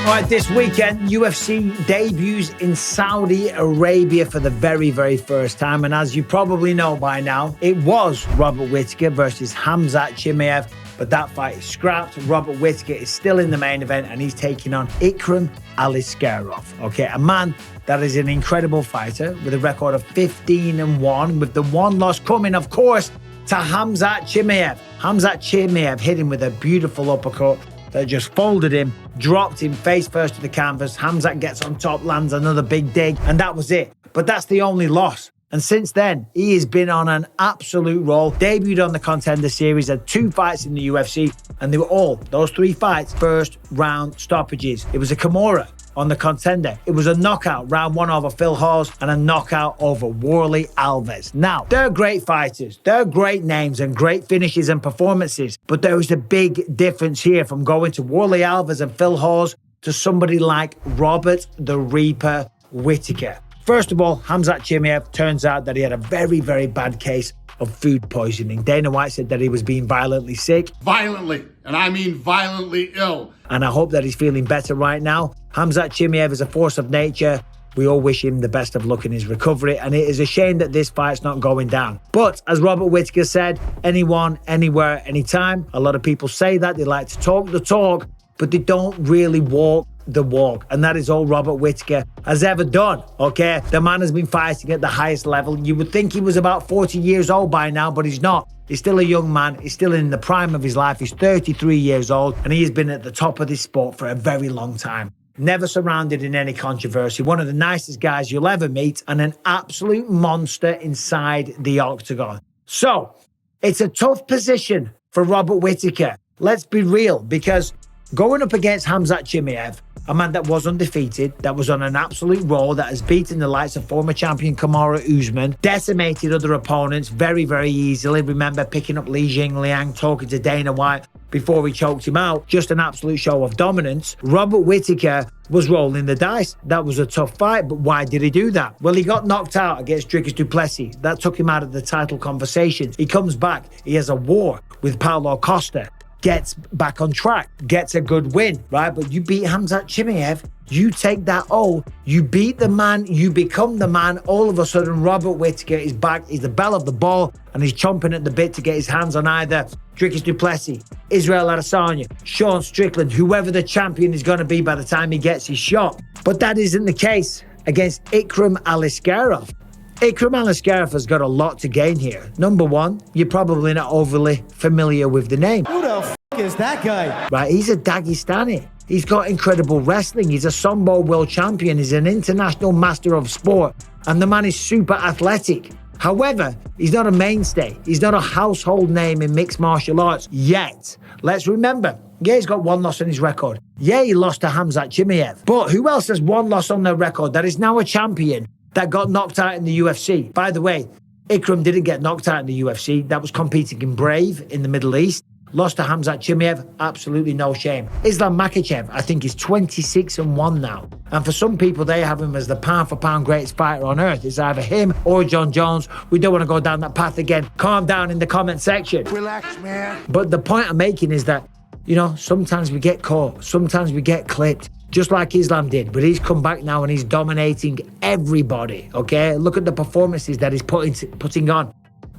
All right, this weekend, UFC debuts in Saudi Arabia for the very, very first time. And as you probably know by now, it was Robert Whittaker versus Khamzat Chimaev. But that fight is scrapped. Robert Whittaker is still in the main event and he's taking on Ikram Aliskerov. Okay, a man that is an incredible fighter with a record of 15-1, with the one loss coming, of course, to Khamzat Chimaev. Khamzat Chimaev hit him with a beautiful uppercut that just folded him, dropped him face first to the canvas. Khamzat gets on top, lands another big dig, and that was it. But that's the only loss. And since then, he has been on an absolute roll. Debuted on the Contender Series, had 2 fights in the UFC, and they were all, those 3 fights, first round stoppages. It was a Kimura on the Contender. It was a knockout, round 1 over Phil Hawes, and a knockout over Warlley Alves. Now, they're great fighters. They're great names and great finishes and performances. But there was a big difference here from going to Warlley Alves and Phil Hawes to somebody like Robert the Reaper Whittaker. First of all, Khamzat Chimaev, turns out that he had a very, very bad case of food poisoning. Dana White said that he was being violently sick. Violently, and I mean violently ill. And I hope that he's feeling better right now. Khamzat Chimaev is a force of nature. We all wish him the best of luck in his recovery, and it is a shame that this fight's not going down. But as Robert Whittaker said, anyone, anywhere, anytime. A lot of people say that. They like to talk the talk, but they don't really walk the walk. And that is all Robert Whittaker has ever done, okay? The man has been fighting at the highest level. You would think he was about 40 years old by now, but he's not. He's still a young man. He's still in the prime of his life. He's 33 years old, and he has been at the top of this sport for a very long time. Never surrounded in any controversy. One of the nicest guys you'll ever meet, and an absolute monster inside the octagon. So, it's a tough position for Robert Whittaker. Let's be real, because going up against Khamzat Chimaev, a man that was undefeated, that was on an absolute roll, that has beaten the likes of former champion Kamaru Usman, decimated other opponents very, very easily. Remember picking up Li Jingliang, talking to Dana White before he choked him out. Just an absolute show of dominance. Robert Whittaker was rolling the dice. That was a tough fight, but why did he do that? Well, he got knocked out against Dricus du Plessis. That took him out of the title conversations. He comes back. He has a war with Paulo Costa. Gets back on track, gets a good win, right? But you beat Khamzat Chimaev, you take that O, you beat the man, you become the man. All of a sudden, Robert Whittaker is back. He's the belle of the ball, and he's chomping at the bit to get his hands on either Dricus du Plessis, Israel Adesanya, Sean Strickland, whoever the champion is going to be by the time he gets his shot. But that isn't the case against Ikram Aliskerov. Ikram Aliskerov has got a lot to gain here. Number one, you're probably not overly familiar with the name. Who the f*** is that guy? Right, he's a Dagestani. He's got incredible wrestling. He's a Sambo world champion. He's an international master of sport. And the man is super athletic. However, he's not a mainstay. He's not a household name in mixed martial arts yet. Let's remember, yeah, he's got 1 loss on his record. Yeah, he lost to Khamzat Chimaev. But who else has 1 loss on their record that is now a champion that got knocked out in the UFC? By the way, Ikram didn't get knocked out in the UFC. That was competing in Brave in the Middle East. Lost to Khamzat Chimaev, absolutely no shame. Islam Makhachev, I think, is 26-1 now. And for some people, they have him as the pound-for-pound greatest fighter on earth. It's either him or John Jones. We don't want to go down that path again. Calm down in the comment section. Relax, man. But the point I'm making is that, you know, sometimes we get caught. Sometimes we get clipped. Just like Islam did, but he's come back now and he's dominating everybody, okay? Look at the performances that he's putting on.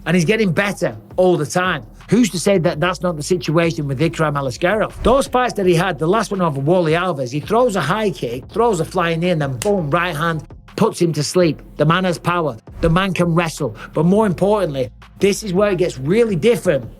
And he's getting better all the time. Who's to say that that's not the situation with Ikram Aliskerov? Those fights that he had, the last one over Warlley Alves, he throws a high kick, throws a flying in, then boom, right hand, puts him to sleep. The man has power. The man can wrestle. But more importantly, this is where it gets really different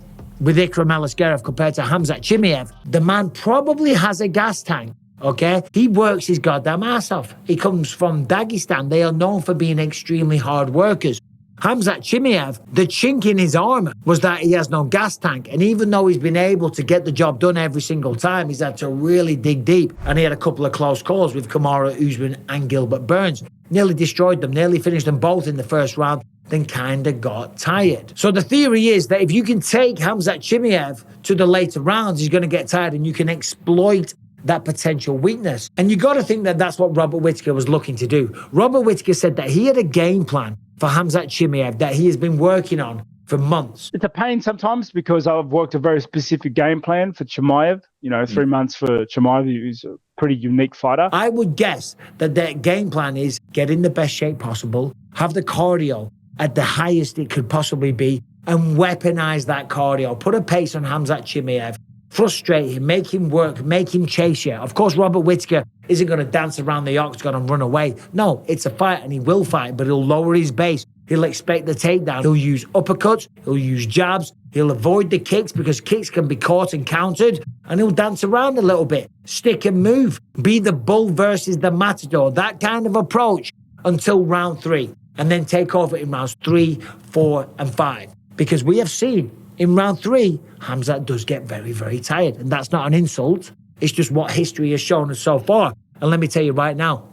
with Ikram Aliskerov compared to Khamzat Chimaev. The man probably has a gas tank. Okay, he works his goddamn ass off. He comes from Dagestan. They are known for being extremely hard workers. Khamzat Chimaev, the chink in his armor was that he has no gas tank. And even though he's been able to get the job done every single time, he's had to really dig deep. And he had a couple of close calls with Kamaru Usman and Gilbert Burns. Nearly destroyed them, nearly finished them both in the first round, then kind of got tired. So the theory is that if you can take Khamzat Chimaev to the later rounds, he's going to get tired and you can exploit that potential weakness. And you got to think that that's what Robert Whittaker was looking to do. Robert Whittaker said that he had a game plan for Khamzat Chimaev that he has been working on for months. It's a pain sometimes because I've worked a very specific game plan for Chimaev. You know, 3 months for Chimaev, who's a pretty unique fighter. I would guess that their game plan is get in the best shape possible, have the cardio at the highest it could possibly be, and weaponize that cardio. Put a pace on Khamzat Chimaev, frustrate him, make him work, make him chase you. Of course, Robert Whittaker isn't going to dance around the octagon and run away. No, it's a fight, and he will fight, but he'll lower his base. He'll expect the takedown. He'll use uppercuts. He'll use jabs. He'll avoid the kicks because kicks can be caught and countered. And he'll dance around a little bit. Stick and move. Be the bull versus the matador. That kind of approach until round 3. And then take over in rounds 3, 4, and 5. Because we have seen in round 3, Khamzat does get very, very tired. And that's not an insult. It's just what history has shown us so far. And let me tell you right now,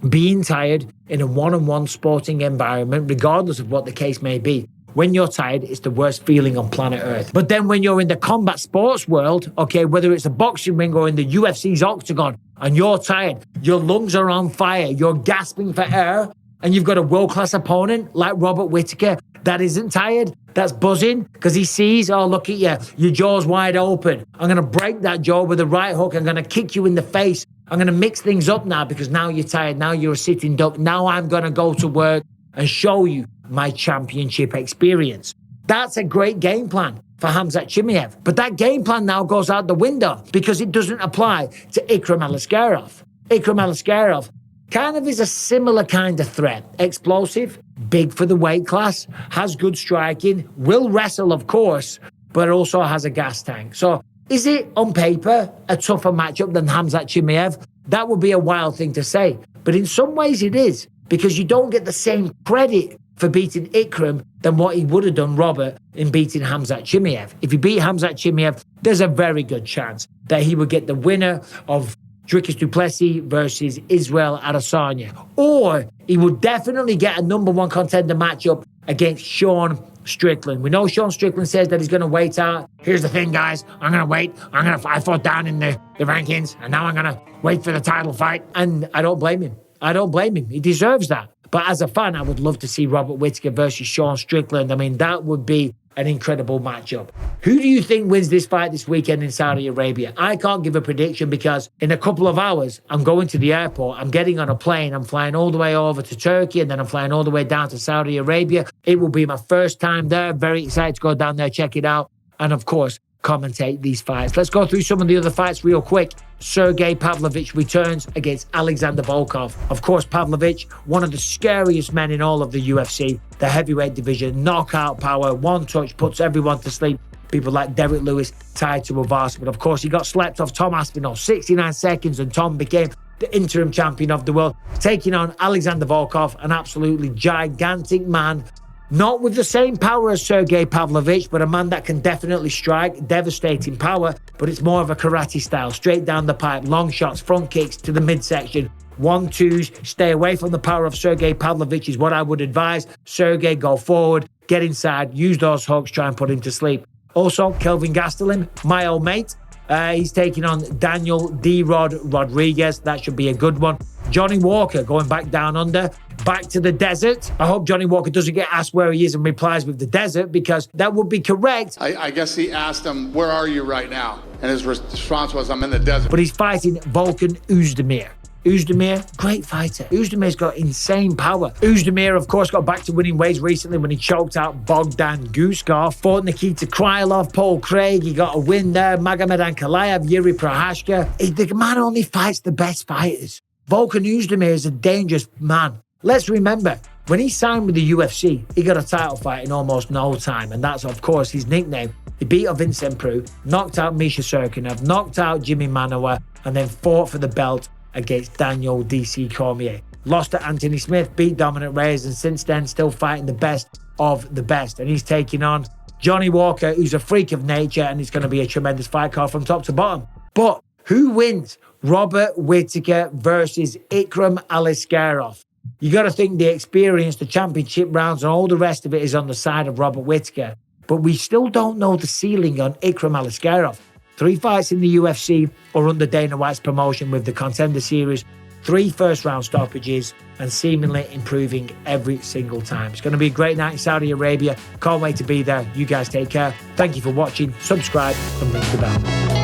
being tired in a one-on-one sporting environment, regardless of what the case may be, when you're tired, it's the worst feeling on planet Earth. But then when you're in the combat sports world, okay, whether it's a boxing ring or in the UFC's octagon, and you're tired, your lungs are on fire, you're gasping for air, and you've got a world-class opponent like Robert Whittaker that isn't tired, that's buzzing, because he sees, oh, look at you, your jaw's wide open. I'm going to break that jaw with a right hook. I'm going to kick you in the face. I'm going to mix things up now because now you're tired. Now you're a sitting duck. Now I'm going to go to work and show you my championship experience. That's a great game plan for Khamzat Chimaev. But that game plan now goes out the window because it doesn't apply to Ikram Aliskerov. Ikram Aliskerov kind of is a similar kind of threat. Explosive, big for the weight class, has good striking, will wrestle, of course, but also has a gas tank. So is it, on paper, a tougher matchup than Khamzat Chimaev? That would be a wild thing to say. But in some ways it is, because you don't get the same credit for beating Ikram than what he would have done, Robert, in beating Khamzat Chimaev. If he beat Khamzat Chimaev, there's a very good chance that he would get the winner of Dricus du Plessis versus Israel Adesanya. Or he would definitely get a number 1 contender matchup against Sean Strickland. We know Sean Strickland says that he's going to wait out. Here's the thing, guys. I'm going to wait. I fought down in the rankings, and now I'm going to wait for the title fight. And I don't blame him. I don't blame him. He deserves that. But as a fan, I would love to see Robert Whittaker versus Sean Strickland. I mean, that would be an incredible matchup. Who do you think wins this fight this weekend in Saudi Arabia? I can't give a prediction because in a couple of hours, I'm going to the airport. I'm getting on a plane. I'm flying all the way over to Turkey, and then I'm flying all the way down to Saudi Arabia. It will be my first time there. Very excited to go down there, check it out. And of course, commentate these fights. Let's go through some of the other fights real quick. Sergei Pavlovich returns against Alexander Volkov. Of course, Pavlovich, one of the scariest men in all of the UFC, the heavyweight division, knockout power, one touch, puts everyone to sleep. People like Derek Lewis tied to a vase. But of course, he got slept off Tom Aspinall, 69 seconds, and Tom became the interim champion of the world, taking on Alexander Volkov, an absolutely gigantic man. Not with the same power as Sergei Pavlovich, but a man that can definitely strike, devastating power, but it's more of a karate style, straight down the pipe, long shots, front kicks to the midsection, 1-2s, stay away from the power of Sergei Pavlovich is what I would advise. Sergei, go forward, get inside, use those hooks, try and put him to sleep. Also, Kelvin Gastelum, my old mate, he's taking on Daniel D-Rod Rodriguez. That should be a good one. Johnny Walker going back down under, back to the desert. I hope Johnny Walker doesn't get asked where he is and replies with the desert, because that would be correct. I guess he asked him, where are you right now? And his response was, I'm in the desert. But he's fighting Volkan Oezdemir. Oezdemir, great fighter. Oezdemir's got insane power. Oezdemir, of course, got back to winning ways recently when he choked out Bogdan Guskov, fought Nikita Krylov, Paul Craig. He got a win there. Magomed Ankalaev, Yuri Prohashka. The man only fights the best fighters. Volkan Oezdemir is a dangerous man. Let's remember, when he signed with the UFC, he got a title fight in almost no time, and that's, of course, his nickname. He beat Vincent Prue, knocked out Misha Serkinov, knocked out Jimmy Manuwa, and then fought for the belt against Daniel D.C. Cormier. Lost to Anthony Smith, beat Dominic Reyes, and since then still fighting the best of the best. And he's taking on Johnny Walker, who's a freak of nature, and it's going to be a tremendous fight card from top to bottom. But who wins? Robert Whittaker versus Ikram Aliskerov. You got to think the experience, the championship rounds, and all the rest of it is on the side of Robert Whittaker. But we still don't know the ceiling on Ikram Aliskerov. 3 fights in the UFC or under Dana White's promotion with the Contender Series, 3 first-round stoppages, and seemingly improving every single time. It's going to be a great night in Saudi Arabia. Can't wait to be there. You guys take care. Thank you for watching. Subscribe and ring the bell.